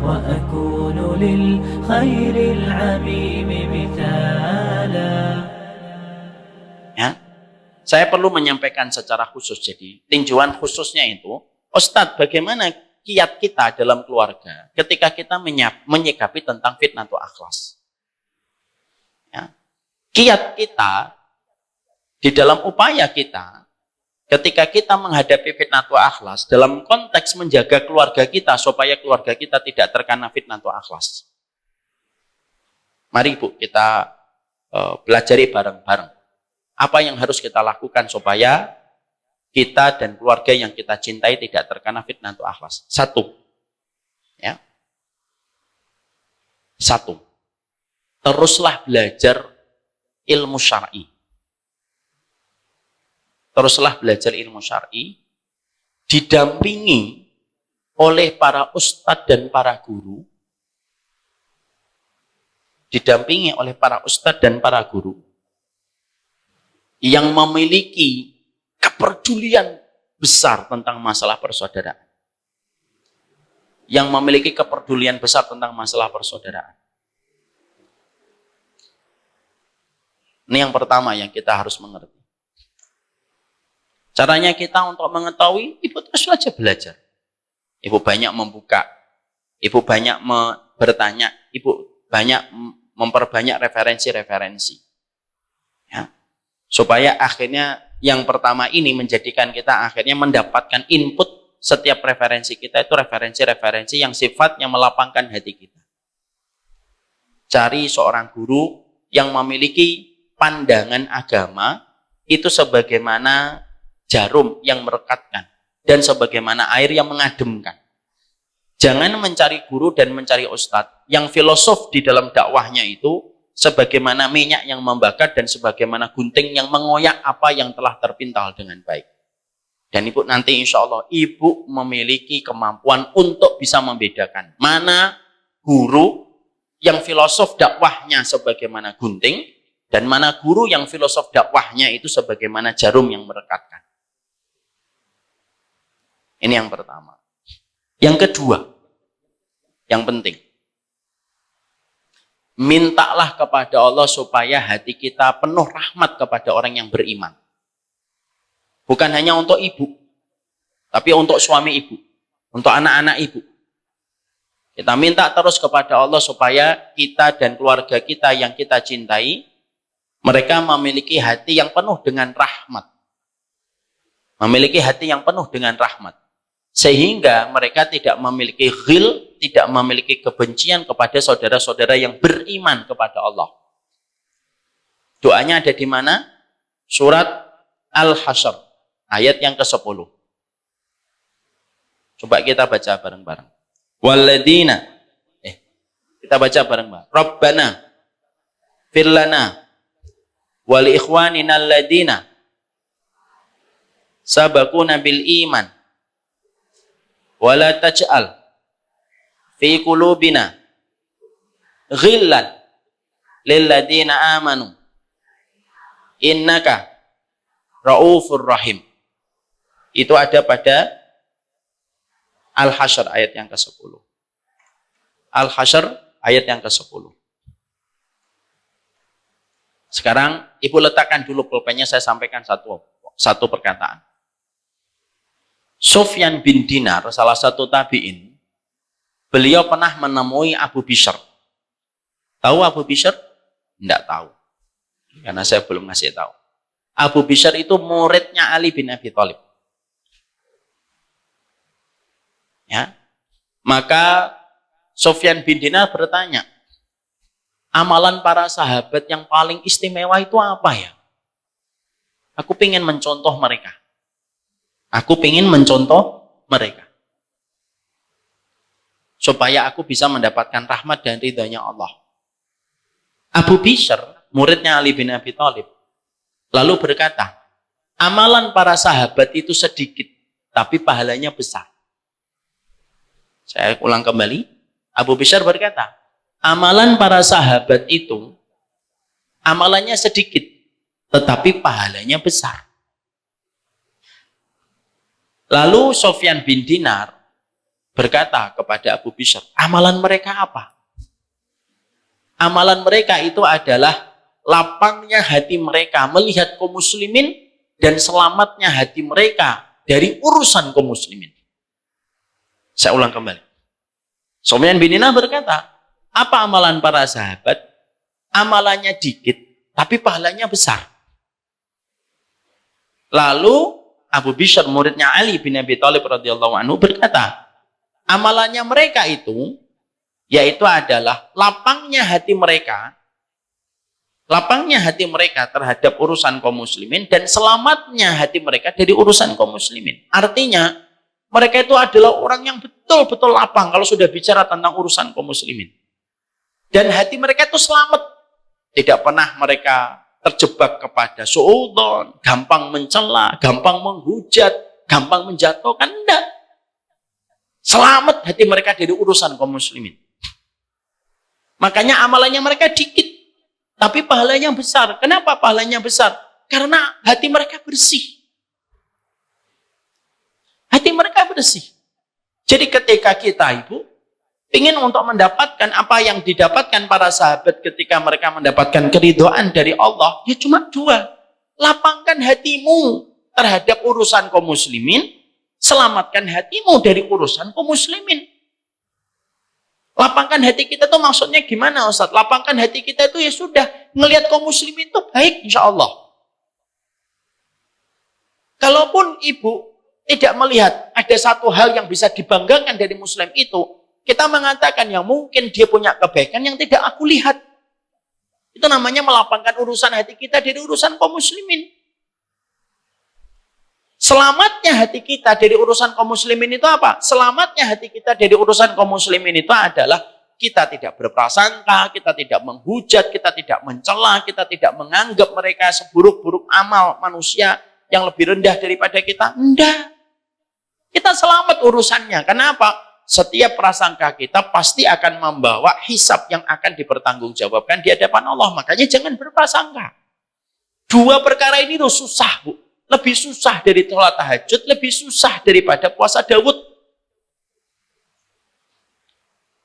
وأكون للخير العميم مثالا. Ya, saya perlu menyampaikan secara khusus. Jadi tinjauan khususnya itu, Ustadz, bagaimana kiat kita dalam keluarga ketika kita menyikapi tentang fitnatul akhlas? Ya, kiat kita di dalam upaya kita ketika kita menghadapi fitnatul akhlas dalam konteks menjaga keluarga kita supaya keluarga kita tidak terkena fitnatul akhlas. Mari Bu, kita belajari bareng-bareng. Apa yang harus kita lakukan supaya kita dan keluarga yang kita cintai tidak terkena fitnatul akhlas? Satu. Ya. Satu. Teruslah belajar ilmu syar'i. Teruslah belajar ilmu syar'i didampingi oleh para ustadz dan para guru. Didampingi oleh para ustadz dan para guru yang memiliki kepedulian besar tentang masalah persaudaraan. Yang memiliki kepedulian besar tentang masalah persaudaraan. Ini yang pertama yang kita harus mengerti. Caranya kita untuk mengetahui, ibu terus saja belajar. Ibu banyak membuka, ibu banyak bertanya, ibu banyak memperbanyak referensi-referensi. Ya. Supaya akhirnya yang pertama ini menjadikan kita akhirnya mendapatkan input setiap referensi kita itu referensi-referensi yang sifatnya melapangkan hati kita. Cari seorang guru yang memiliki pandangan agama itu sebagaimana jarum yang merekatkan dan sebagaimana air yang mengademkan. Jangan mencari guru dan mencari ustadz yang filosof di dalam dakwahnya itu sebagaimana minyak yang membakar dan sebagaimana gunting yang mengoyak apa yang telah terpintal dengan baik. Dan ibu nanti insya Allah ibu memiliki kemampuan untuk bisa membedakan mana guru yang filosof dakwahnya sebagaimana gunting dan mana guru yang filosof dakwahnya itu sebagaimana jarum yang merekatkan. Ini yang pertama. Yang kedua, yang penting. Mintalah kepada Allah supaya hati kita penuh rahmat kepada orang yang beriman. Bukan hanya untuk ibu, tapi untuk suami ibu, untuk anak-anak ibu. Kita minta terus kepada Allah supaya kita dan keluarga kita yang kita cintai, mereka memiliki hati yang penuh dengan rahmat. Memiliki hati yang penuh dengan rahmat. Sehingga mereka tidak memiliki ghil, tidak memiliki kebencian kepada saudara-saudara yang beriman kepada Allah. Doanya ada di mana? Surat Al-Hasyr, ayat yang ke-10. Coba kita baca bareng-bareng. Walladzina, kita baca bareng-bareng. Rabbana firlana wal ikhwanina alladzina sabaquna bil iman wala taj'al fi qulubina ghillan lil ladzina amanu innaka raufur rahim. Itu ada pada Al-Hasyr ayat yang ke-10. Al-Hasyr ayat yang ke-10. Sekarang ibu letakkan dulu pulpennya, saya sampaikan satu perkataan. Sufyan bin Dinar, salah satu tabi'in, beliau pernah menemui Abu Bishr. Tahu Abu Bishr? Tidak tahu. Karena saya belum ngasih tahu. Abu Bishr itu muridnya Ali bin Abi Thalib. Ya. Maka Sufyan bin Dinar bertanya, amalan para sahabat yang paling istimewa itu apa ya? Aku ingin mencontoh mereka. Aku ingin mencontoh mereka. Supaya aku bisa mendapatkan rahmat dan ridhonya Allah. Abu Bishr, muridnya Ali bin Abi Thalib, lalu berkata, amalan para sahabat itu sedikit, tapi pahalanya besar. Saya ulang kembali. Abu Bishr berkata, amalan para sahabat itu, amalannya sedikit, tetapi pahalanya besar. Lalu Sufyan bin Dinar berkata kepada Abu Bishr, amalan mereka apa? Amalan mereka itu adalah lapangnya hati mereka melihat kaum muslimin dan selamatnya hati mereka dari urusan kaum muslimin. Saya ulang kembali. Sufyan bin Inah berkata, apa amalan para sahabat? Amalannya dikit, tapi pahalanya besar. Lalu Abu Bishr, muridnya Ali bin Abi Thalib radhiyallahu anhu berkata, amalannya mereka itu yaitu adalah lapangnya hati mereka terhadap urusan kaum muslimin dan selamatnya hati mereka dari urusan kaum muslimin. Artinya, mereka itu adalah orang yang betul-betul lapang kalau sudah bicara tentang urusan kaum muslimin. Dan hati mereka itu selamat. Tidak pernah mereka terjebak kepada suudzon, gampang mencela, gampang menghujat, gampang menjatuhkan. Tidak. Selamat hati mereka dari urusan kaum muslimin. Makanya amalannya mereka dikit, tapi pahalanya besar. Kenapa pahalanya besar? Karena hati mereka bersih. Hati mereka bersih. Jadi ketika kita, Ibu, ingin untuk mendapatkan apa yang didapatkan para sahabat ketika mereka mendapatkan keridhaan dari Allah, ya cuma dua. Lapangkan hatimu terhadap urusan kaum muslimin, selamatkan hatimu dari urusan kaum muslimin. Lapangkan hati kita itu maksudnya gimana, Ustaz? Lapangkan hati kita itu ya sudah, ngelihat kaum muslimin itu baik, insya Allah. Kalaupun Ibu tidak melihat ada satu hal yang bisa dibanggakan dari muslim itu, kita mengatakan yang mungkin dia punya kebaikan yang tidak aku lihat. Itu namanya melapangkan urusan hati kita dari urusan kaum muslimin. Selamatnya hati kita dari urusan kaum muslimin itu apa? Selamatnya hati kita dari urusan kaum muslimin itu adalah kita tidak berprasangka, kita tidak menghujat, kita tidak mencela, kita tidak menganggap mereka seburuk-buruk amal manusia yang lebih rendah daripada kita. Enggak. Kita selamat urusannya. Kenapa? Setiap prasangka kita pasti akan membawa hisab yang akan dipertanggungjawabkan di hadapan Allah. Makanya jangan berprasangka. Dua perkara ini tuh susah, Bu. Lebih susah dari sholat tahajud, lebih susah daripada puasa Daud.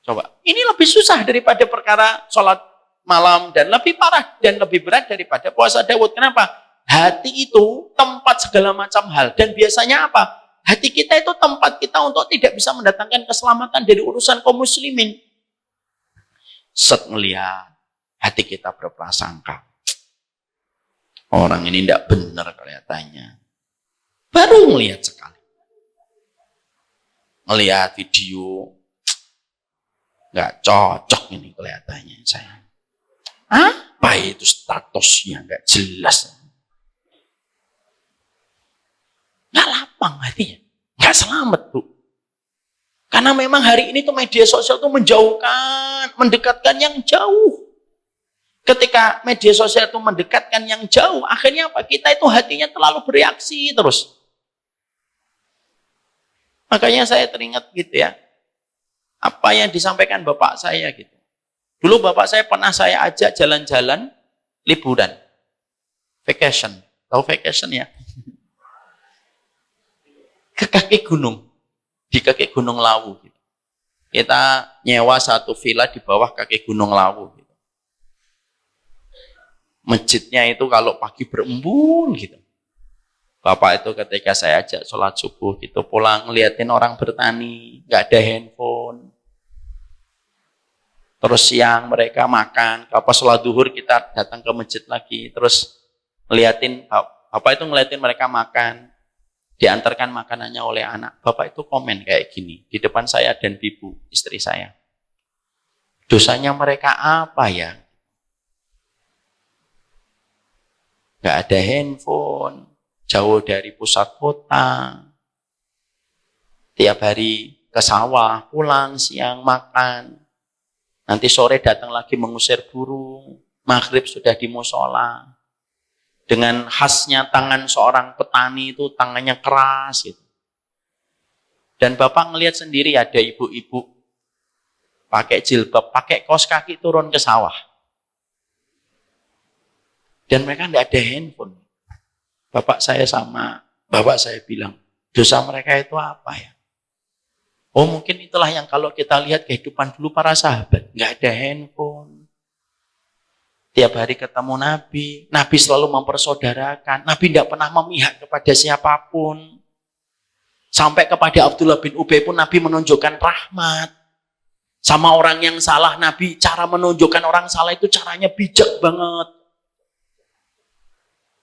Coba, ini lebih susah daripada perkara sholat malam dan lebih parah dan lebih berat daripada puasa Daud. Kenapa? Hati itu tempat segala macam hal dan biasanya apa? Hati kita itu tempat kita untuk tidak bisa mendatangkan keselamatan dari urusan kaum muslimin. Set ngelihat hati kita berprasangka. Orang ini tidak benar kelihatannya. Baru melihat sekali. Melihat video, nggak cocok ini kelihatannya saya. Apa itu statusnya nggak jelas. Nggak lapang hatinya. Nggak selamat, Bu. Karena memang hari ini tuh media sosial tuh menjauhkan, mendekatkan yang jauh. Ketika media sosial itu mendekatkan yang jauh, akhirnya apa? Kita itu hatinya terlalu bereaksi terus. Makanya saya teringat gitu ya, apa yang disampaikan bapak saya gitu. Dulu bapak saya pernah saya ajak jalan-jalan liburan, vacation. Tahu vacation ya? Ke kaki gunung, di kaki Gunung Lawu. Gitu. Kita nyewa satu villa di bawah kaki Gunung Lawu. Gitu. Masjidnya itu kalau pagi berembun gitu. Bapak itu ketika saya ajak sholat subuh gitu, pulang ngeliatin orang bertani, nggak ada handphone. Terus siang mereka makan, pas sholat duhur kita datang ke masjid lagi, terus ngeliatin, Bapak itu ngeliatin mereka makan, diantarkan makanannya oleh anak. Bapak itu komen kayak gini, di depan saya dan ibu, istri saya. Dosanya mereka apa ya? Nggak ada handphone, jauh dari pusat kota, tiap hari ke sawah, pulang siang makan, nanti sore datang lagi mengusir burung, maghrib sudah di musola. Dengan khasnya tangan seorang petani itu tangannya keras gitu. Dan Bapak ngelihat sendiri ada ibu-ibu pakai jilbab, pakai kaos kaki turun ke sawah. Dan mereka tidak ada handphone. Bapak saya bilang, dosa mereka itu apa ya? Oh mungkin itulah yang kalau kita lihat kehidupan dulu para sahabat. Nggak ada handphone. Tiap hari ketemu Nabi. Nabi selalu mempersaudarakan. Nabi tidak pernah memihak kepada siapapun. Sampai kepada Abdullah bin Ubay pun Nabi menunjukkan rahmat. Sama orang yang salah, Nabi cara menunjukkan orang salah itu caranya bijak banget.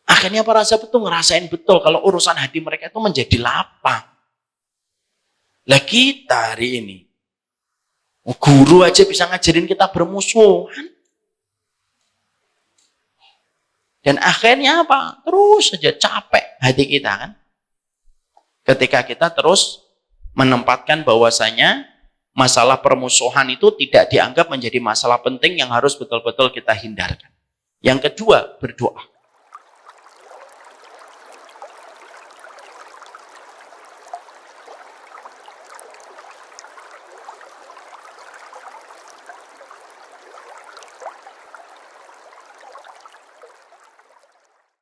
Akhirnya para sahabat itu ngerasain betul kalau urusan hati mereka itu menjadi lapang. Lah kita hari ini, guru aja bisa ngajarin kita bermusuhan. Dan akhirnya apa? Terus saja capek hati kita kan. Ketika kita terus menempatkan bahwasanya masalah permusuhan itu tidak dianggap menjadi masalah penting yang harus betul-betul kita hindarkan. Yang kedua, berdoa.